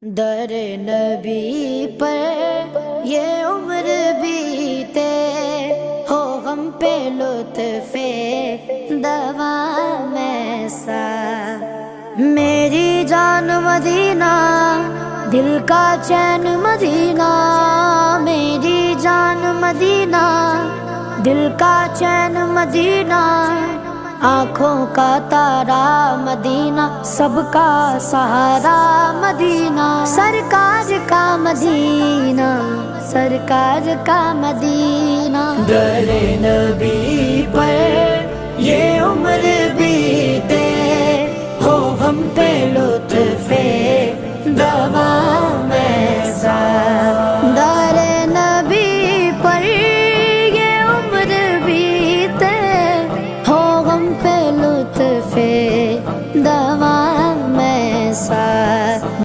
در نبی پر یہ عمر بیتے ہو غم پہ لطف دوام ایسا میری جان مدینہ دل کا چین مدینہ میری جان مدینہ دل کا چین مدینہ آنکھوں کا تارا مدینہ سب کا سہارا مدینہ سرکار کا مدینہ سرکار کا مدینہ در نبی پر یہ عمر بیتے ہو ہم پہ لطف